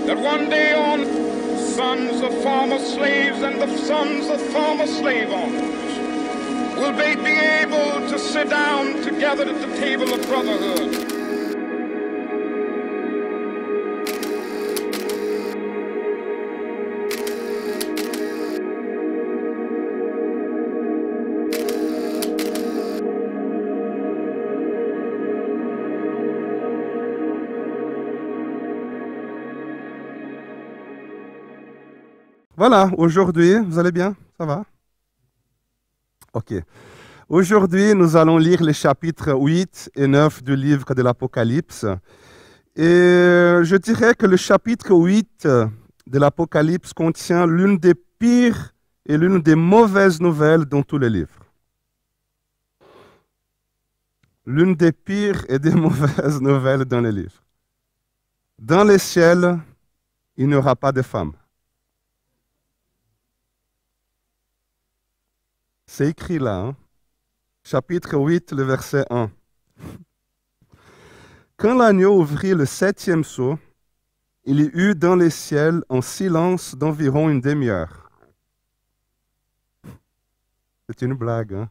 that one day on sons of former slaves and the sons of former slave owners will they be able to sit down together at the table of brotherhood. Voilà, aujourd'hui, vous allez bien? Ça va? Ok. Aujourd'hui, nous allons lire les chapitres 8 et 9 du livre de l'Apocalypse. Et je dirais que le chapitre 8 de l'Apocalypse contient l'une des pires et l'une des mauvaises nouvelles dans tous les livres. L'une des pires et des mauvaises nouvelles dans les livres. Dans les ciels, il n'y aura pas de femmes. C'est écrit là, hein? Chapitre 8, le verset 1. Quand l'agneau ouvrit le 7e sceau, il y eut dans les ciels un silence d'environ une demi-heure. C'est une blague, hein?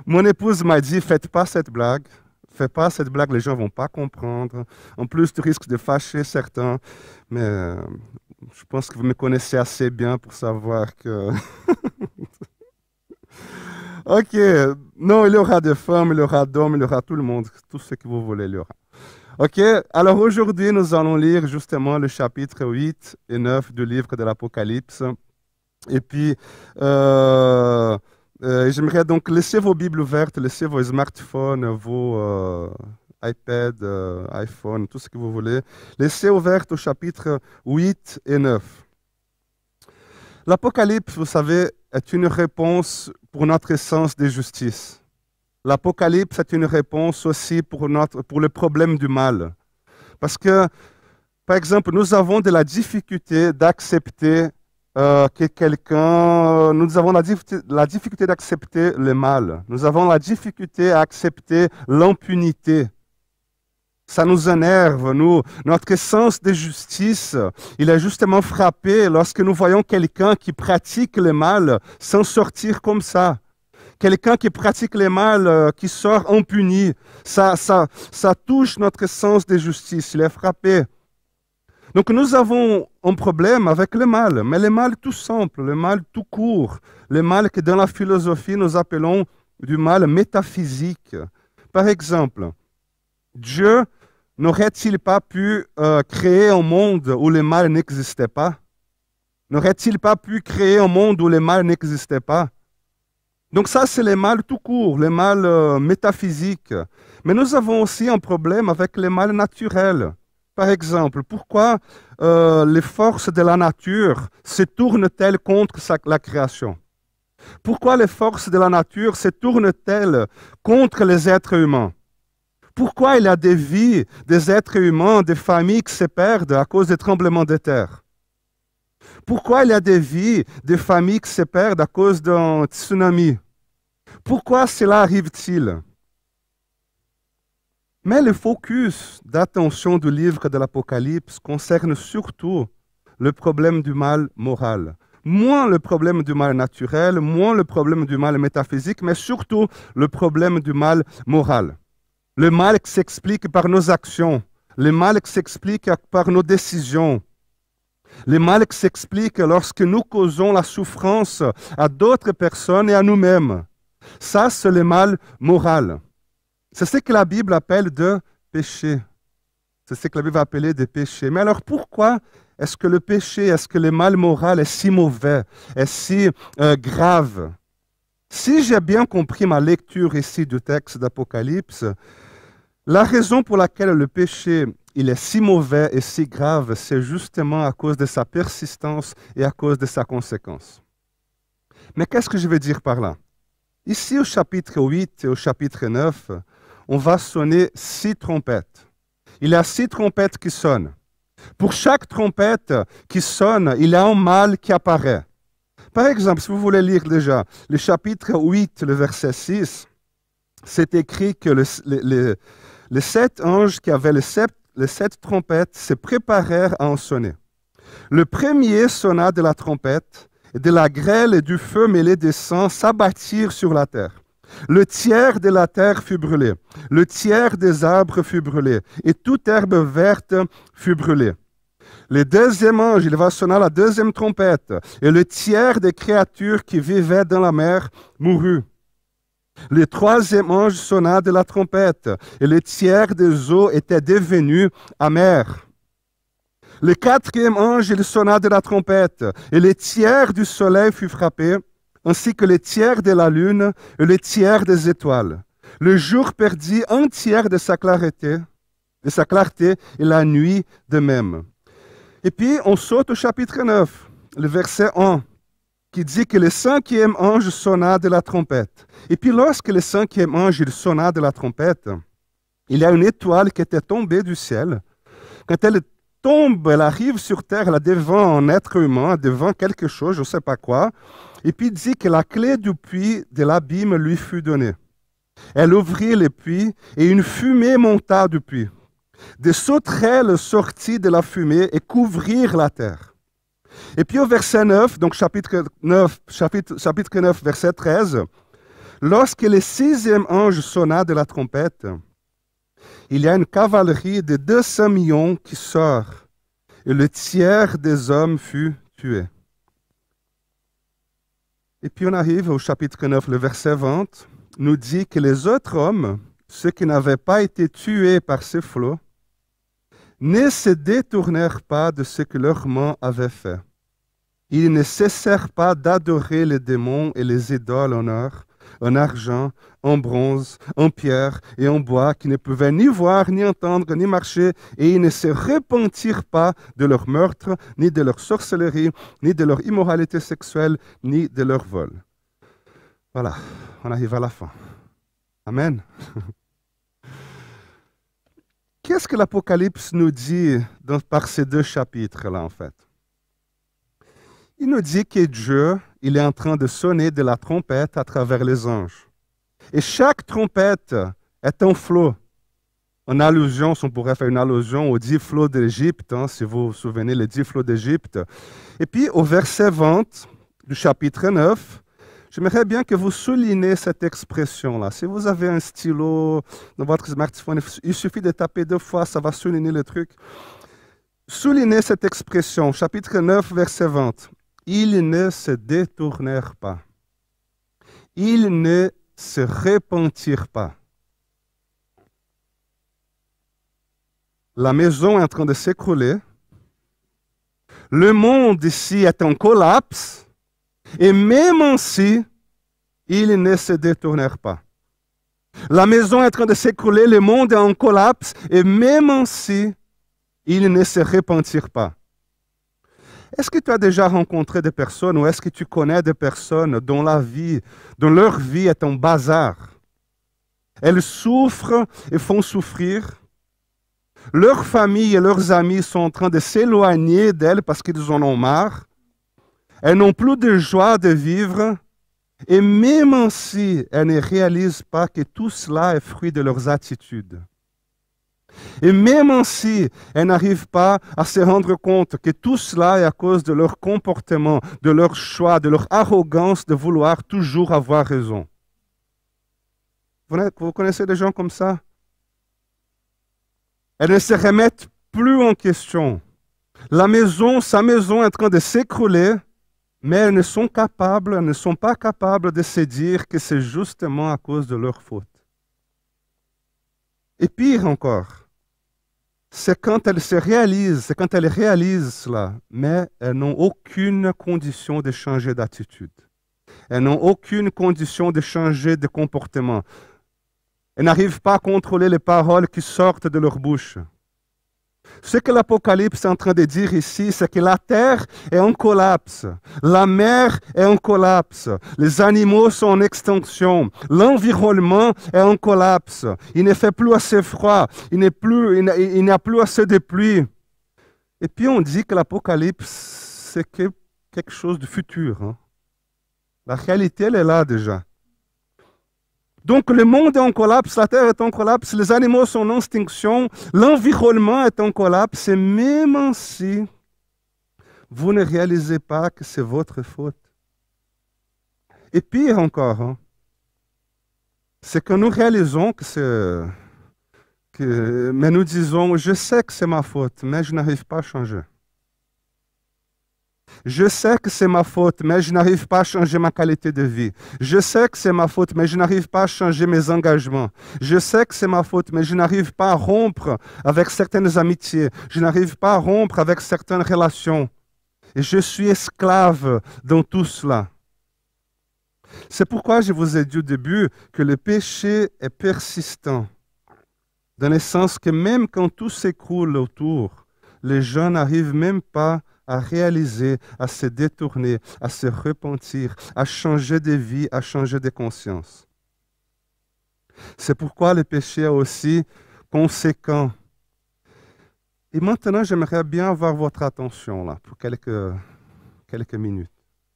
Mon épouse m'a dit, faites pas cette blague. Fais pas cette blague, les gens ne vont pas comprendre. En plus, tu risques de fâcher certains. Mais je pense que vous me connaissez assez bien pour savoir que... Ok, non, il y aura des femmes, il y aura d'hommes, il y aura tout le monde. Tout ce que vous voulez, il y aura. Ok, alors aujourd'hui, nous allons lire justement le chapitre 8 et 9 du livre de l'Apocalypse. Et puis... j'aimerais donc laisser vos Bibles ouvertes, laisser vos smartphones, vos iPads, iPhone, tout ce que vous voulez. Laissez ouvertes au chapitre 8 et 9. L'Apocalypse, vous savez, est une réponse pour notre sens de justice. L'Apocalypse est une réponse aussi pour le problème du mal. Parce que, par exemple, nous avons de la difficulté d'accepter que quelqu'un, nous avons la difficulté d'accepter le mal. Nous avons la difficulté à accepter l'impunité. Ça nous énerve, notre sens de justice, il est justement frappé lorsque nous voyons quelqu'un qui pratique le mal sans sortir comme ça. Quelqu'un qui pratique le mal, qui sort impuni. Ça touche notre sens de justice, il est frappé. Donc nous avons un problème avec le mal, mais le mal tout simple, le mal tout court, le mal que dans la philosophie nous appelons du mal métaphysique. Par exemple, Dieu n'aurait-il pas pu créer un monde où le mal n'existait pas? N'aurait-il pas pu créer un monde où le mal n'existait pas? Donc ça, c'est le mal tout court, le mal métaphysique. Mais nous avons aussi un problème avec le mal naturel. Par exemple, pourquoi les forces de la nature se tournent-elles contre la création? Pourquoi les forces de la nature se tournent-elles contre les êtres humains? Pourquoi il y a des vies, des êtres humains, des familles qui se perdent à cause des tremblements de terre? Pourquoi il y a des vies, des familles qui se perdent à cause d'un tsunami? Pourquoi cela arrive-t-il? Mais le focus d'attention du livre de l'Apocalypse concerne surtout le problème du mal moral. Moins le problème du mal naturel, moins le problème du mal métaphysique, mais surtout le problème du mal moral. Le mal qui s'explique par nos actions, le mal qui s'explique par nos décisions, le mal qui s'explique lorsque nous causons la souffrance à d'autres personnes et à nous-mêmes. Ça, c'est le mal moral. C'est ce que la Bible appelle de péché. C'est ce que la Bible va appeler de péché. Mais alors pourquoi est-ce que le péché, est-ce que le mal moral est si mauvais, est si grave? Si j'ai bien compris ma lecture ici du texte d'Apocalypse, la raison pour laquelle le péché il est si mauvais et si grave, c'est justement à cause de sa persistance et à cause de sa conséquence. Mais qu'est-ce que je veux dire par là? Ici, au chapitre 8 et au chapitre 9, on va sonner 6 trompettes. Il y a 6 trompettes qui sonnent. Pour chaque trompette qui sonne, il y a un mal qui apparaît. Par exemple, si vous voulez lire déjà le chapitre 8, le verset 6, c'est écrit que les 7 anges qui avaient 7 trompettes se préparèrent à en sonner. Le premier sonna de la trompette, et de la grêle et du feu mêlés de sang s'abattirent sur la terre. Le tiers de la terre fut brûlé, le tiers des arbres fut brûlé, et toute herbe verte fut brûlée. Le deuxième ange, il va sonner la deuxième trompette, et le tiers des créatures qui vivaient dans la mer mourut. Le troisième ange sonna de la trompette, et le tiers des eaux était devenu amer. Le quatrième ange, il sonna de la trompette, et le tiers du soleil fut frappé, ainsi que le tiers de la lune et le tiers des étoiles. Le jour perdit un tiers de sa clarté et la nuit de même. Et puis, on saute au chapitre 9, le verset 1, qui dit que le cinquième ange sonna de la trompette. Et puis, lorsque le cinquième ange il sonna de la trompette, il y a une étoile qui était tombée du ciel. Quand elle tombe, elle arrive sur terre, là, devant un être humain, devant quelque chose, je ne sais pas quoi. Et puis, il dit que la clé du puits de l'abîme lui fut donnée. Elle ouvrit le puits et une fumée monta du puits. Des sauterelles sortirent de la fumée et couvrirent la terre. Et puis au verset 9, donc chapitre 9, verset 13, lorsque le sixième ange sonna de la trompette, il y a une cavalerie de 200 millions qui sort, et le tiers des hommes fut tué. Et puis on arrive au chapitre 9, le verset 20, nous dit que les autres hommes, ceux qui n'avaient pas été tués par ces flots, ne se détournèrent pas de ce que leurs mains avaient fait. Ils ne cessèrent pas d'adorer les démons et les idoles en or, en argent, en bronze, en pierre et en bois, qui ne pouvaient ni voir, ni entendre, ni marcher, et ils ne se repentirent pas de leur meurtre, ni de leur sorcellerie, ni de leur immoralité sexuelle, ni de leur vol. Voilà, on arrive à la fin. Amen. Qu'est-ce que l'Apocalypse nous dit par ces deux chapitres-là, en fait? Il nous dit que Dieu, il est en train de sonner de la trompette à travers les anges. Et chaque trompette est un flot. En allusion, on pourrait faire une allusion aux 10 flots d'Égypte, hein, si vous vous souvenez, les 10 flots d'Égypte. Et puis, au verset 20 du chapitre 9, j'aimerais bien que vous soulignez cette expression-là. Si vous avez un stylo dans votre smartphone, il suffit de taper 2 fois, ça va souligner le truc. Soulignez cette expression, chapitre 9, verset 20. Ils ne se détournèrent pas. Ils ne se repentirent pas. La maison est en train de s'écrouler. Le monde ici est en collapse. Et même ainsi, ils ne se détournèrent pas. La maison est en train de s'écrouler, le monde est en collapse, et même ainsi, ils ne se repentirent pas. Est-ce que tu as déjà rencontré des personnes ou est-ce que tu connais des personnes dont leur vie est un bazar? Elles souffrent et font souffrir. Leur famille et leurs amis sont en train de s'éloigner d'elles parce qu'ils en ont marre. Elles n'ont plus de joie de vivre. Et même ainsi, elles ne réalisent pas que tout cela est fruit de leurs attitudes. Et même ainsi, elles n'arrivent pas à se rendre compte que tout cela est à cause de leur comportement, de leur choix, de leur arrogance de vouloir toujours avoir raison. Vous connaissez des gens comme ça? Elles ne se remettent plus en question. Sa maison est en train de s'écrouler, mais elles ne sont pas capables de se dire que c'est justement à cause de leur faute. Et pire encore, c'est quand elles réalisent cela, mais elles n'ont aucune condition de changer d'attitude. Elles n'ont aucune condition de changer de comportement. Elles n'arrivent pas à contrôler les paroles qui sortent de leur bouche. Ce que l'Apocalypse est en train de dire ici, c'est que la terre est en collapse, la mer est en collapse, les animaux sont en extinction, l'environnement est en collapse, il ne fait plus assez froid, il n'y a plus assez de pluie. Et puis on dit que l'Apocalypse, c'est quelque chose de futur. Hein? La réalité, elle est là déjà. Donc le monde est en collapse, la terre est en collapse, les animaux sont en extinction, l'environnement est en collapse, et même ainsi, vous ne réalisez pas que c'est votre faute. Et pire encore, hein, c'est que nous réalisons que c'est... mais nous disons, je sais que c'est ma faute, mais je n'arrive pas à changer. Je sais que c'est ma faute, mais je n'arrive pas à changer ma qualité de vie. Je sais que c'est ma faute, mais je n'arrive pas à changer mes engagements. Je sais que c'est ma faute, mais je n'arrive pas à rompre avec certaines amitiés. Je n'arrive pas à rompre avec certaines relations. Et je suis esclave dans tout cela. C'est pourquoi je vous ai dit au début que le péché est persistant. Dans le sens que même quand tout s'écroule autour, les gens n'arrivent même pas à réaliser, à se détourner, à se repentir, à changer de vie, à changer de conscience. C'est pourquoi le péché est aussi conséquent. Et maintenant, j'aimerais bien avoir votre attention là, pour quelques minutes.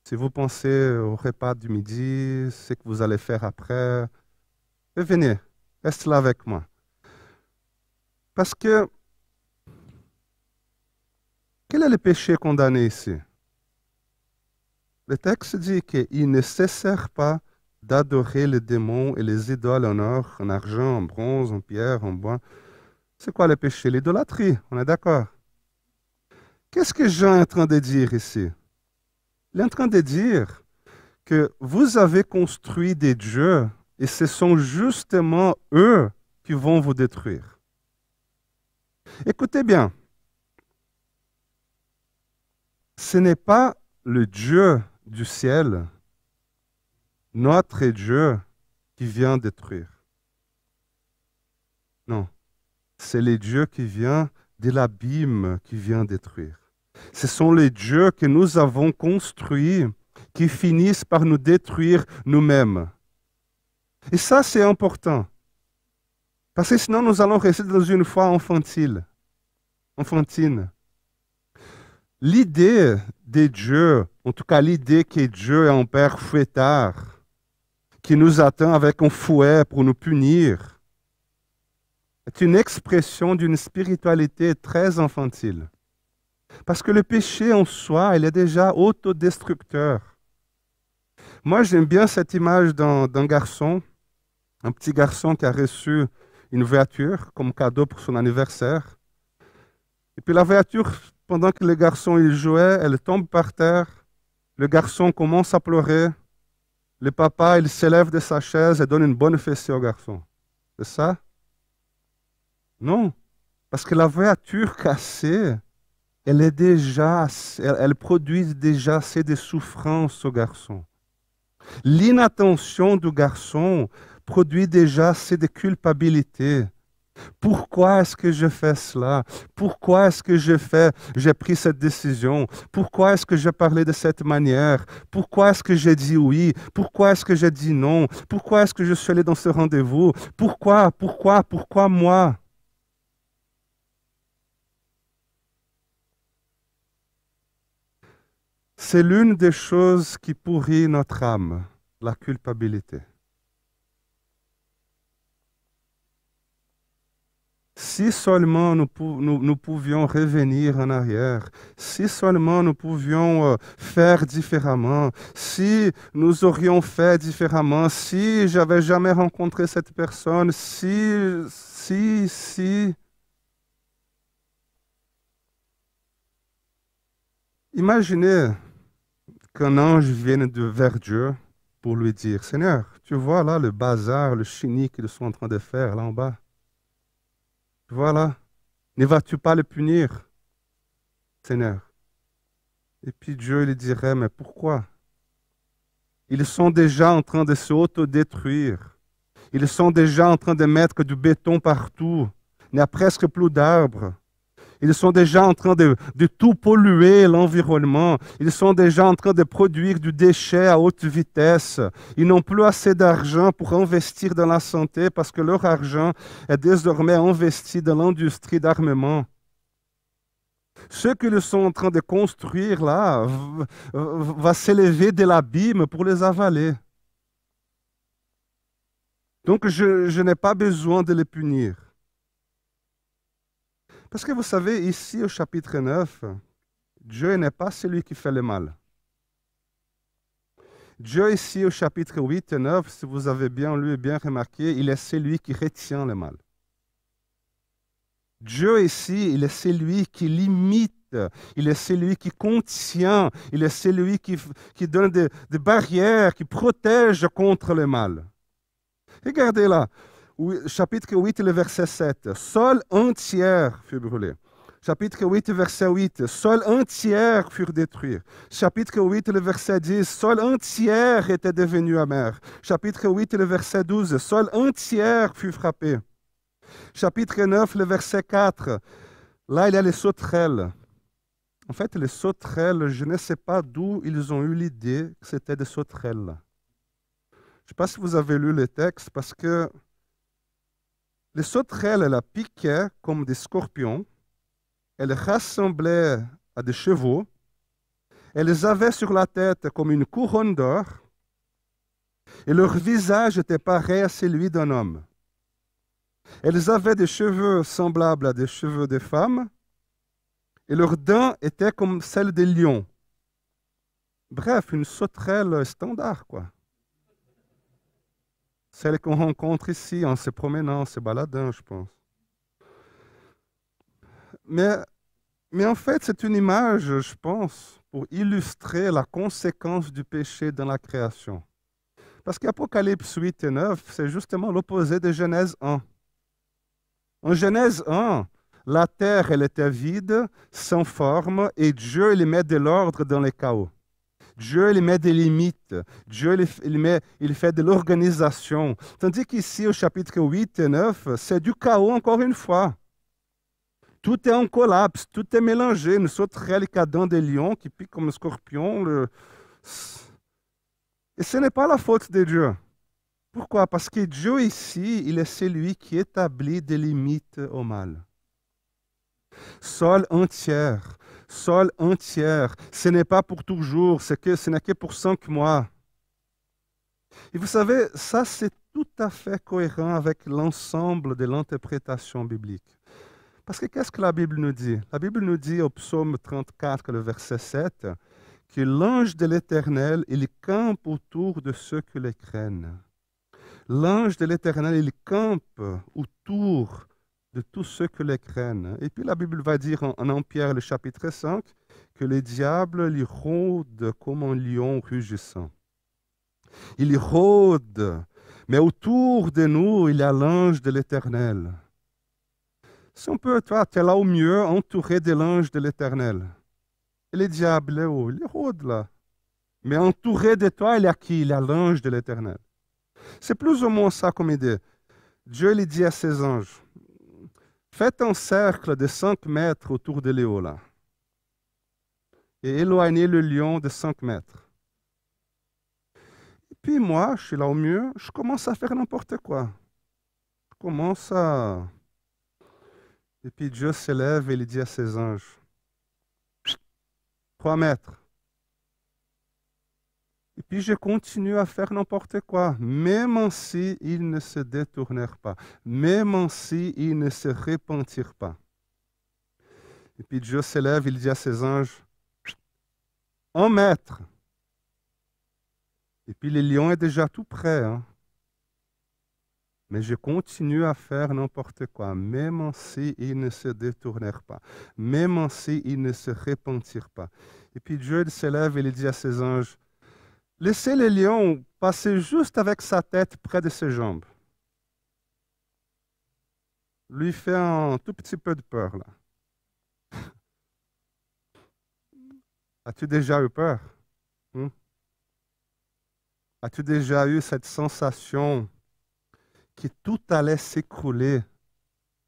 Si vous pensez au repas du midi, ce que vous allez faire après, venez, restez là avec moi. Parce que, quel est le péché condamné ici? Le texte dit qu'il ne cessèrent pas d'adorer les démons et les idoles en or, en argent, en bronze, en pierre, en bois. C'est quoi le péché? L'idolâtrie, on est d'accord? Qu'est-ce que Jean est en train de dire ici? Il est en train de dire que vous avez construit des dieux et ce sont justement eux qui vont vous détruire. Écoutez bien, ce n'est pas le Dieu du ciel, notre Dieu, qui vient détruire. Non, c'est le Dieu qui vient de l'abîme qui vient détruire. Ce sont les dieux que nous avons construits qui finissent par nous détruire nous-mêmes. Et ça, c'est important. Parce que sinon, nous allons rester dans une foi enfantine. L'idée de Dieu, en tout cas l'idée que Dieu est un père fouettard, qui nous attend avec un fouet pour nous punir, est une expression d'une spiritualité très infantile. Parce que le péché en soi, il est déjà autodestructeur. Moi, j'aime bien cette image d'un garçon, un petit garçon qui a reçu une voiture comme cadeau pour son anniversaire. Et puis la voiture, pendant que le garçon il jouait, elle tombe par terre. Le garçon commence à pleurer. Le papa, il s'élève de sa chaise et donne une bonne fessée au garçon. C'est ça? Non. Parce que la voiture cassée, elle produit déjà assez de souffrance au garçon. L'inattention du garçon produit déjà assez de culpabilité. Pourquoi est-ce que je fais cela? Pourquoi est-ce que j'ai pris cette décision? Pourquoi est-ce que j'ai parlé de cette manière? Pourquoi est-ce que j'ai dit oui? Pourquoi est-ce que j'ai dit non? Pourquoi est-ce que je suis allé dans ce rendez-vous? Pourquoi moi? C'est l'une des choses qui pourrit notre âme, la culpabilité. Si seulement nous pouvions revenir en arrière, si seulement nous pouvions faire différemment, si nous aurions fait différemment, si j'avais jamais rencontré cette personne, si. Imaginez qu'un ange vienne vers Dieu pour lui dire, Seigneur, tu vois là le bazar, le chenille qu'ils sont en train de faire là en bas. Voilà, ne vas-tu pas le punir, Seigneur? Et puis Dieu lui dirait, mais pourquoi? Ils sont déjà en train de se autodétruire. Ils sont déjà en train de mettre du béton partout. Il n'y a presque plus d'arbres. Ils sont déjà en train de tout polluer l'environnement. Ils sont déjà en train de produire du déchet à haute vitesse. Ils n'ont plus assez d'argent pour investir dans la santé parce que leur argent est désormais investi dans l'industrie d'armement. Ce qu'ils sont en train de construire là va s'élever de l'abîme pour les avaler. Donc je n'ai pas besoin de les punir. Parce que vous savez, ici au chapitre 9, Dieu n'est pas celui qui fait le mal. Dieu ici au chapitre 8 et 9, si vous avez bien lu et bien remarqué, il est celui qui retient le mal. Dieu ici, il est celui qui limite, il est celui qui contient, il est celui qui donne des barrières, qui protège contre le mal. Regardez là, chapitre 8, le verset 7. Sol un tiers fut brûlé. Chapitre 8, verset 8. Sol un tiers furent détruits. Chapitre 8, le verset 10. Sol un tiers était devenu amer. Chapitre 8, le verset 12. Sol un tiers fut frappé. Chapitre 9, le verset 4. Là, il y a les sauterelles. En fait, les sauterelles, je ne sais pas d'où ils ont eu l'idée que c'était des sauterelles. Je ne sais pas si vous avez lu le texte, parce que les sauterelles, elles piquaient comme des scorpions. Elles ressemblaient à des chevaux. Elles avaient sur la tête comme une couronne d'or. Et leur visage était pareil à celui d'un homme. Elles avaient des cheveux semblables à des cheveux de femmes. Et leurs dents étaient comme celles des lions. Bref, une sauterelle standard, quoi. Celle qu'on rencontre ici en se promenant, en se baladant, je pense. Mais en fait, c'est une image, je pense, pour illustrer la conséquence du péché dans la création. Parce qu'Apocalypse 8 et 9, c'est justement l'opposé de Genèse 1. En Genèse 1, la terre, elle était vide, sans forme, et Dieu, il met de l'ordre dans les chaos. Dieu, il met des limites. Dieu, il fait de l'organisation. Tandis qu'ici, au chapitre 8 et 9, c'est du chaos encore une fois. Tout est en collapse, tout est mélangé. Une sauterelle qui a dents de lion, qui pique comme un scorpion. Et ce n'est pas la faute de Dieu. Pourquoi? Parce que Dieu ici, il est celui qui établit des limites au mal. Sol entière. Ce n'est pas pour toujours, ce n'est que pour 5 mois. Et vous savez, ça c'est tout à fait cohérent avec l'ensemble de l'interprétation biblique. Parce que qu'est-ce que la Bible nous dit? La Bible nous dit au psaume 34, le verset 7, que l'ange de l'Éternel, il campe autour de ceux qui le craignent. L'ange de l'Éternel, il campe autour de tous ceux qui les craignent. Et puis la Bible va dire en 1 Pierre, le chapitre 5, que le diable, il rôde comme un lion rugissant. Il rôde, mais autour de nous, il y a l'ange de l'Éternel. Si on peut, toi, tu es là au mieux, entouré de l'ange de l'Éternel. Et le diable, il est où? Il rôde là. Mais entouré de toi, il y a qui? Il y a l'ange de l'Éternel. C'est plus ou moins ça comme idée. Dieu lui dit à ses anges, faites un cercle de 5 mètres autour de Léo, là. Et éloignez le lion de 5 mètres. Et puis moi, je suis là au mieux, je commence à faire n'importe quoi. Je commence à... Et puis Dieu s'élève et il dit à ses anges, 3 mètres. Et puis je continue à faire n'importe quoi, même si ils ne se détournèrent pas, même si ils ne se repentirent pas. Et puis Dieu s'élève, il dit à ses anges, 1 mètre. Et puis le lion est déjà tout près. Hein? Mais je continue à faire n'importe quoi, même si ils ne se détournèrent pas, même si ils ne se repentirent pas. Et puis Dieu s'élève et il dit à ses anges, laissez le lion passer juste avec sa tête près de ses jambes. Lui fait un tout petit peu de peur, là. As-tu déjà eu peur? As-tu déjà eu cette sensation que tout allait s'écrouler?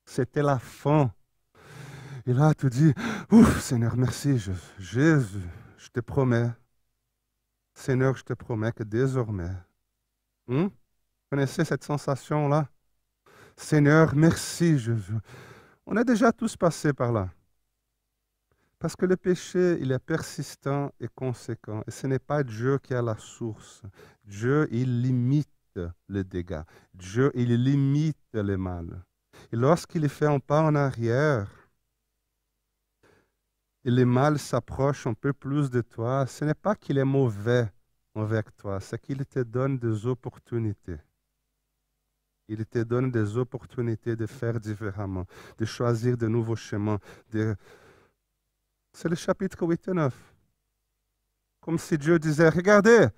C'était la fin. Et là, tu dis, ouf, Seigneur, merci, Jésus, je te promets. Seigneur, je te promets que désormais, vous connaissez cette sensation-là? Seigneur, merci, Jésus. On est déjà tous passés par là. Parce que le péché, il est persistant et conséquent. Et ce n'est pas Dieu qui a la source. Dieu, il limite le dégât. Dieu, il limite le mal. Et lorsqu'il fait un pas en arrière, et le mal s'approche un peu plus de toi, ce n'est pas qu'il est mauvais envers toi, c'est qu'il te donne des opportunités. Il te donne des opportunités de faire différemment, de choisir de nouveaux chemins. C'est le chapitre 8 et 9. Comme si Dieu disait, regardez,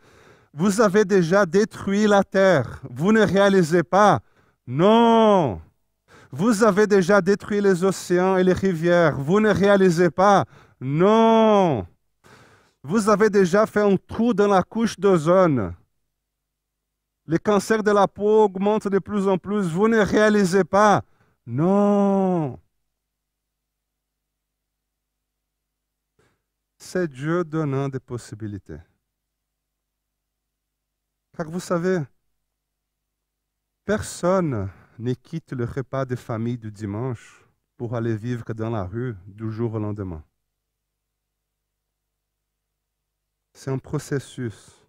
vous avez déjà détruit la terre, vous ne réalisez pas. Non, vous avez déjà détruit les océans et les rivières, vous ne réalisez pas. Non, vous avez déjà fait un trou dans la couche d'ozone. Les cancers de la peau augmentent de plus en plus. Vous ne réalisez pas. Non. C'est Dieu donnant des possibilités. Car vous savez, personne ne quitte le repas de famille du dimanche pour aller vivre dans la rue du jour au lendemain. C'est un processus.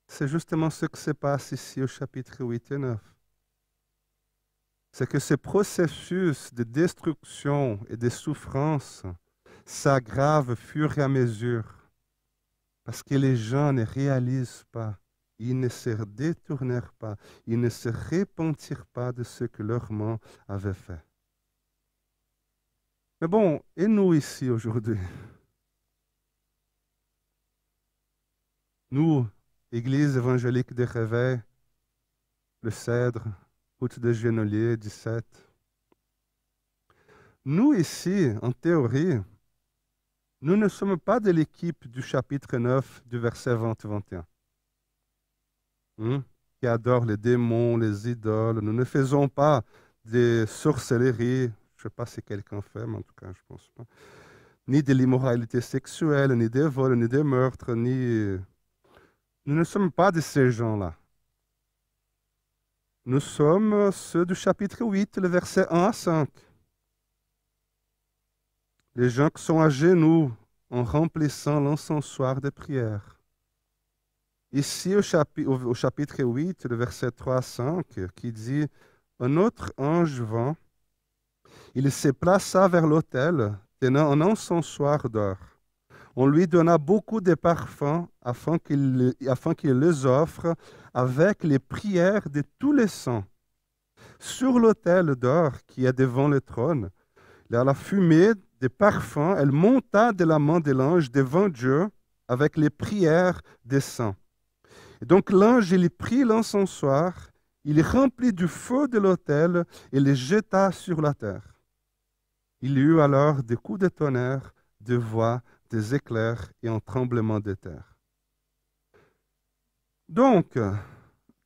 C'est justement ce qui se passe ici au chapitre 8 et 9. C'est que ce processus de destruction et de souffrance s'aggrave au fur et à mesure parce que les gens ne réalisent pas, ils ne se détournèrent pas, ils ne se repentirent pas de ce que leurs mains avaient fait. Mais bon, et nous ici aujourd'hui? Nous, Église évangélique de Réveil, le Cèdre, route de Genolier, 17. Nous ici, en théorie, nous ne sommes pas de l'équipe du chapitre 9 du verset 20-21. Qui adore les démons, les idoles. Nous ne faisons pas des sorcelleries. Je ne sais pas si quelqu'un fait, mais en tout cas, je ne pense pas. Ni de l'immoralité sexuelle, ni des vols, ni des meurtres, ni... Nous ne sommes pas de ces gens-là. Nous sommes ceux du chapitre 8, le verset 1 à 5. Les gens qui sont à genoux en remplissant l'encensoir de prière. Ici, au chapitre 8, le verset 3 à 5, qui dit « Un autre ange vint, il se plaça vers l'autel, tenant un encensoir d'or. On lui donna beaucoup de parfums afin qu'il les offre avec les prières de tous les saints. Sur l'autel d'or qui est devant le trône, la fumée des parfums, elle monta de la main de l'ange devant Dieu avec les prières des saints. Et donc l'ange, il prit l'encensoir, il remplit du feu de l'autel et le jeta sur la terre. Il y eut alors des coups de tonnerre, de voix, des éclairs et un tremblement de terre. Donc,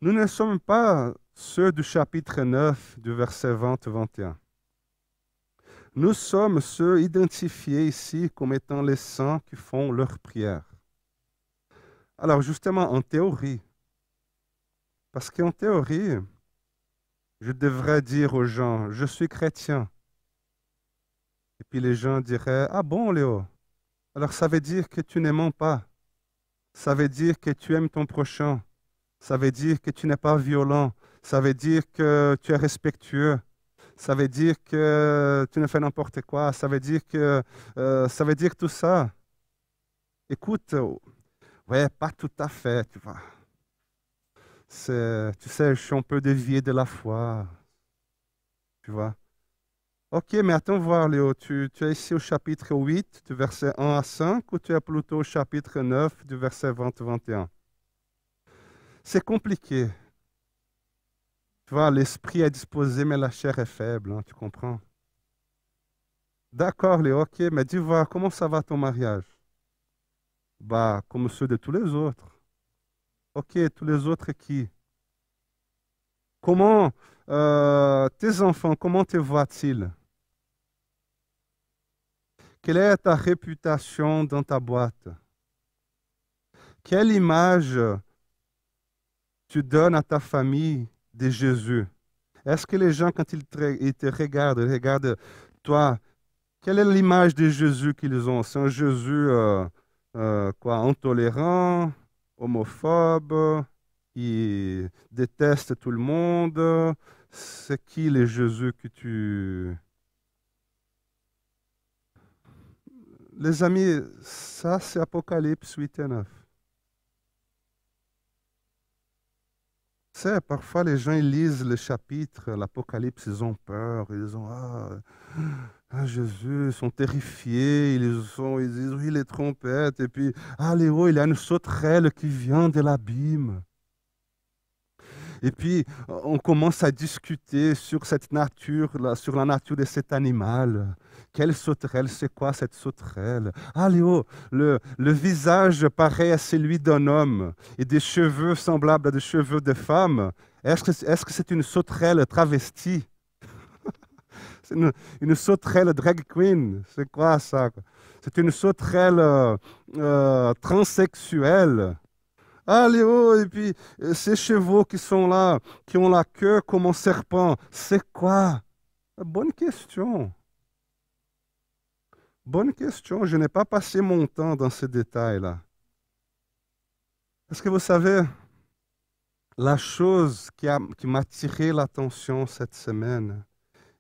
nous ne sommes pas ceux du chapitre 9 du verset 20-21. Nous sommes ceux identifiés ici comme étant les saints qui font leur prière. Alors justement, en théorie, parce qu'en théorie, je devrais dire aux gens, je suis chrétien. Et puis les gens diraient, ah bon Léo, alors ça veut dire que tu ne mens pas. Ça veut dire que tu aimes ton prochain. Ça veut dire que tu n'es pas violent. Ça veut dire que tu es respectueux. Ça veut dire que tu ne fais n'importe quoi. Ça veut dire tout ça. Écoute, ouais, pas tout à fait, tu vois. Tu sais, je suis un peu dévié de la foi. Tu vois. Ok, mais attends voir, Léo. Tu es ici au chapitre 8, du verset 1 à 5, ou tu es plutôt au chapitre 9, du verset 20-21? C'est compliqué. Tu vois, l'esprit est disposé, mais la chair est faible, hein, tu comprends? D'accord, Léo, ok, mais dis voir, comment ça va ton mariage? Bah, comme ceux de tous les autres. Ok, tous les autres qui? Comment tes enfants, comment te voient-ils? Quelle est ta réputation dans ta boîte? Quelle image tu donnes à ta famille de Jésus? Est-ce que les gens, quand ils te regardent, toi, quelle est l'image de Jésus qu'ils ont? C'est un Jésus intolérant, homophobe, qui déteste tout le monde. C'est qui les Jésus que tu... Les amis, ça c'est Apocalypse 8 et 9. C'est, parfois les gens ils lisent le chapitre, l'Apocalypse, ils ont peur, ils ont Jésus, ils sont terrifiés, ils disent oui les trompettes, et puis Léo, il y a une sauterelle qui vient de l'abîme. Et puis on commence à discuter sur cette nature, sur la nature de cet animal. Quelle sauterelle, c'est quoi cette sauterelle? Léo, le visage pareil à celui d'un homme et des cheveux semblables à des cheveux de femme. Est-ce que c'est une sauterelle travestie? C'est une sauterelle drag queen. C'est quoi ça? C'est une sauterelle transsexuelle. Léo, et puis ces chevaux qui sont là, qui ont la queue comme un serpent, c'est quoi? Bonne question. Bonne question. Je n'ai pas passé mon temps dans ces détails-là. Parce que vous savez, la chose qui m'a attiré l'attention cette semaine,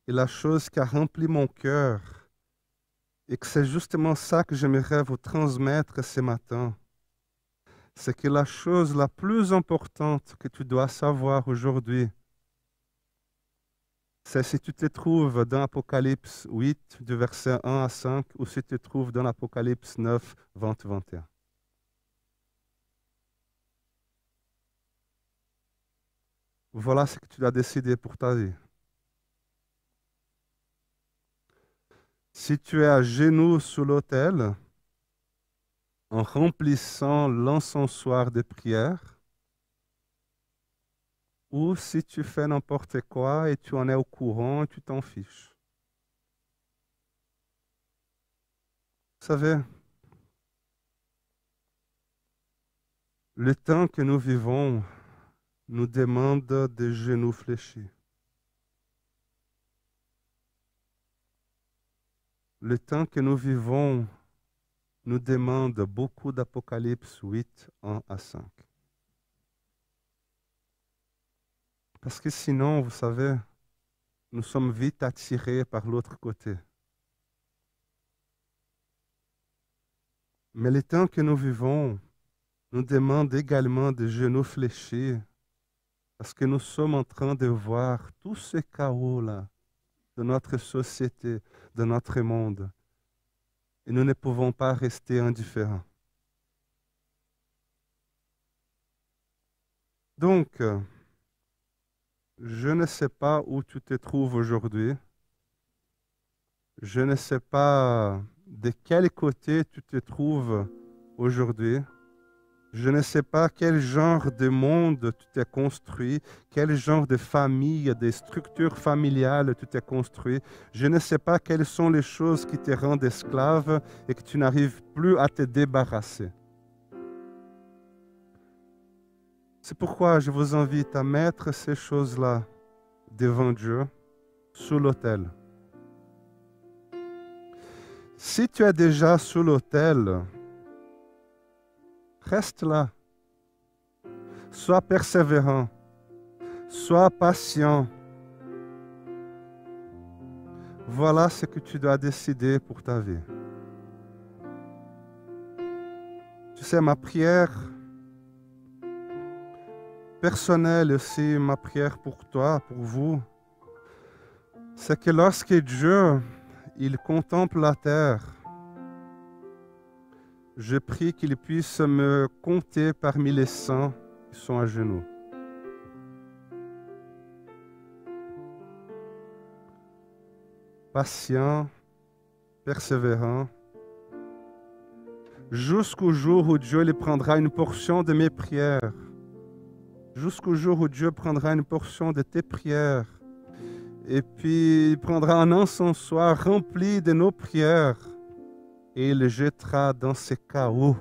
et la chose qui a rempli mon cœur, et que c'est justement ça que j'aimerais vous transmettre ce matin, c'est que la chose la plus importante que tu dois savoir aujourd'hui, c'est si tu te trouves dans Apocalypse 8, du verset 1 à 5, ou si tu te trouves dans Apocalypse 9, 20, 21. Voilà ce que tu dois décider pour ta vie. Si tu es à genoux sous l'autel, en remplissant l'encensoir de prière, ou si tu fais n'importe quoi et tu en es au courant et tu t'en fiches. Vous savez, le temps que nous vivons nous demande des genoux fléchis. Le temps que nous vivons nous demande beaucoup d'Apocalypse 8, 1 à 5. Parce que sinon, vous savez, nous sommes vite attirés par l'autre côté. Mais le temps que nous vivons nous demande également des genoux fléchis, parce que nous sommes en train de voir tout ce chaos-là de notre société, de notre monde. Et nous ne pouvons pas rester indifférents. Donc, je ne sais pas où tu te trouves aujourd'hui. Je ne sais pas de quel côté tu te trouves aujourd'hui. Je ne sais pas quel genre de monde tu t'es construit, quel genre de famille, de structure familiale tu t'es construit. Je ne sais pas quelles sont les choses qui te rendent esclave et que tu n'arrives plus à te débarrasser. C'est pourquoi je vous invite à mettre ces choses-là devant Dieu, sous l'autel. Si tu es déjà sous l'autel, reste là. Sois persévérant. Sois patient. Voilà ce que tu dois décider pour ta vie. Tu sais, ma prière personnelle aussi, ma prière pour toi, pour vous, c'est que lorsque Dieu, il contemple la terre, je prie qu'il puisse me compter parmi les saints qui sont à genoux. Patient, persévérant, jusqu'au jour où Dieu lui prendra une portion de mes prières, jusqu'au jour où Dieu prendra une portion de tes prières, et puis il prendra un encensoir rempli de nos prières, et il le jettera dans ce chaos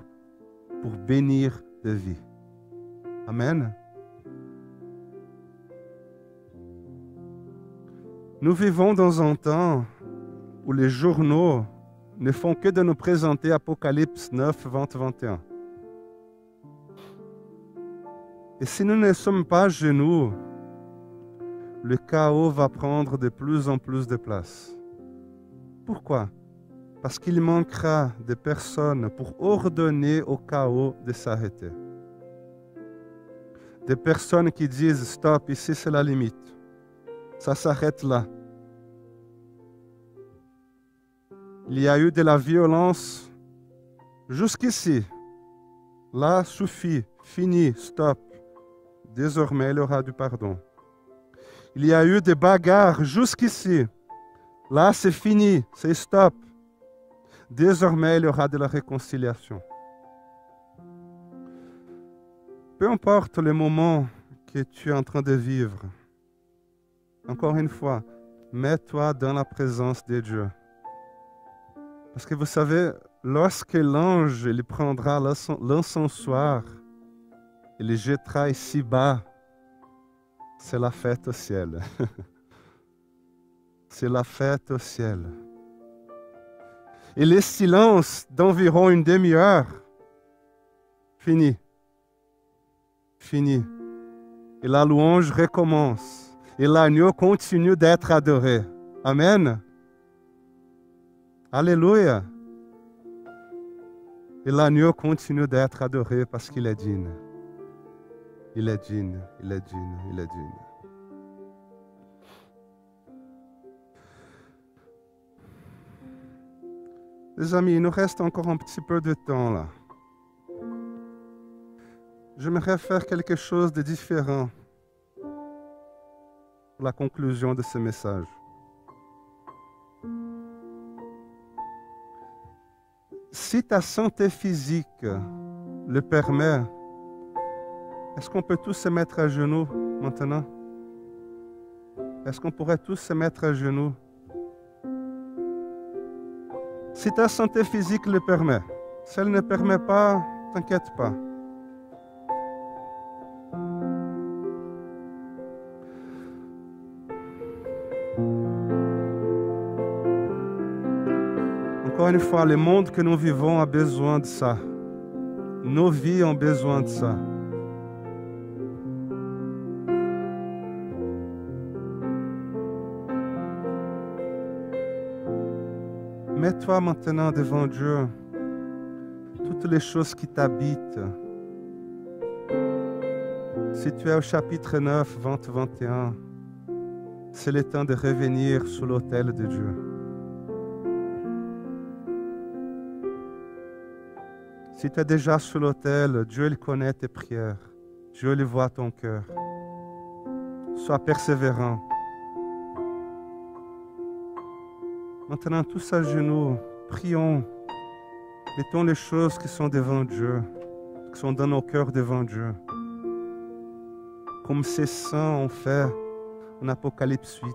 pour bénir de vie. Amen. Nous vivons dans un temps où les journaux ne font que de nous présenter Apocalypse 9, 20, 21. Et si nous ne sommes pas à genoux, le chaos va prendre de plus en plus de place. Pourquoi? Parce qu'il manquera de personnes pour ordonner au chaos de s'arrêter. Des personnes qui disent « Stop, ici c'est la limite. Ça s'arrête là. » Il y a eu de la violence jusqu'ici. Là, suffit, fini, stop. Désormais, il y aura du pardon. Il y a eu des bagarres jusqu'ici. Là, c'est fini, c'est stop. Désormais, il y aura de la réconciliation. Peu importe le moment que tu es en train de vivre, encore une fois, mets-toi dans la présence de Dieu. Parce que vous savez, lorsque l'ange il prendra l'encensoir et le jettera ici bas, c'est la fête au ciel. C'est la fête au ciel. Et le silence d'environ une demi-heure, fini. Fini. Et la louange recommence. Et l'agneau continue d'être adoré. Amen. Alléluia. Et l'agneau continue d'être adoré parce qu'il est digne. Il est digne, il est digne, il est digne. Les amis, il nous reste encore un petit peu de temps là. J'aimerais faire quelque chose de différent pour la conclusion de ce message. Si ta santé physique le permet, est-ce qu'on peut tous se mettre à genoux maintenant? Est-ce qu'on pourrait tous se mettre à genoux? Si ta santé physique le permet, si elle ne permet pas, t'inquiète pas. Encore une fois, le monde que nous vivons a besoin de ça. Nos vies ont besoin de ça. Mets-toi maintenant devant Dieu, toutes les choses qui t'habitent. Si tu es au chapitre 9, 20-21, c'est le temps de revenir sur l'autel de Dieu. Si tu es déjà sur l'autel, Dieu il connaît tes prières. Dieu il voit ton cœur. Sois persévérant. Maintenant, tous à genoux, prions. Mettons les choses qui sont devant Dieu, qui sont dans nos cœurs devant Dieu. Comme ces saints ont fait en Apocalypse 8.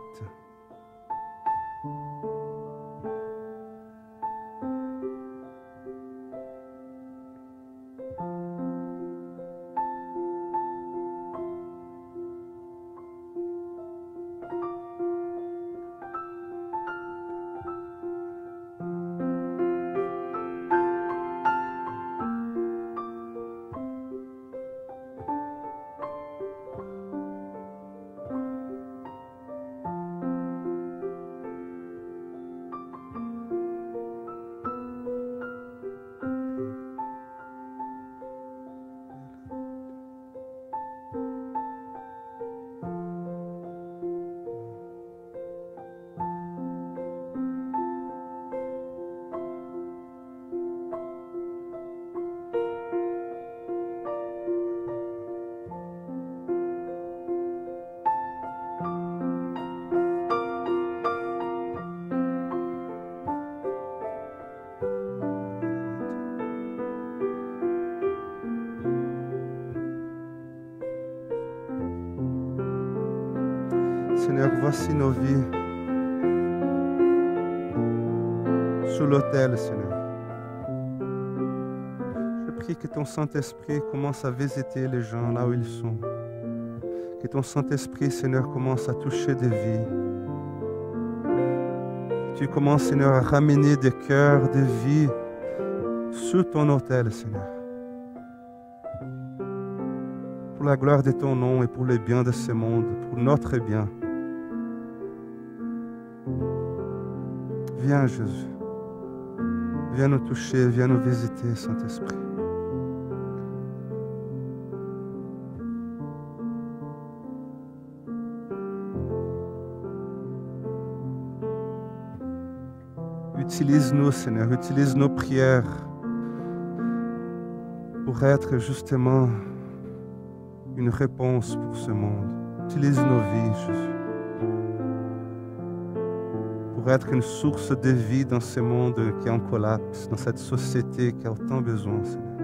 Seigneur, voici nos vies sous l'autel, Seigneur. Je prie que ton Saint-Esprit commence à visiter les gens là où ils sont. Que ton Saint-Esprit, Seigneur, commence à toucher des vies. Que tu commences, Seigneur, à ramener des cœurs, des vies sous ton autel, Seigneur. Pour pour la gloire de ton nom et pour le bien de ce monde, pour notre bien. Viens, Jésus. Viens nous toucher, viens nous visiter, Saint-Esprit. Utilise-nous, Seigneur, utilise nos prières pour être justement une réponse pour ce monde. Utilise nos vies, Jésus, pour être une source de vie dans ce monde qui est en collapse, dans cette société qui a autant besoin, Seigneur.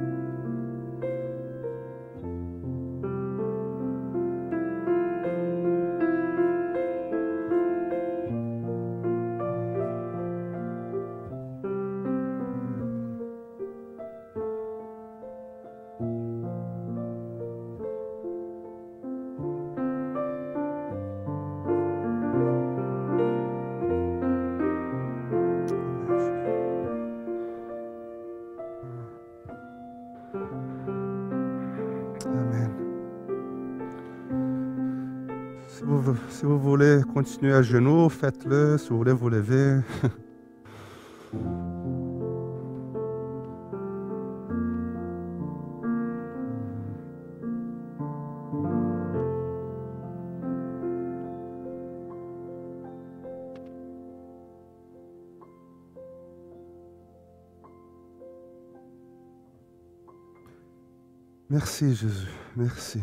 Amen. Si vous voulez continuer à genoux, faites-le. Si vous voulez vous lever. Merci Jésus, merci.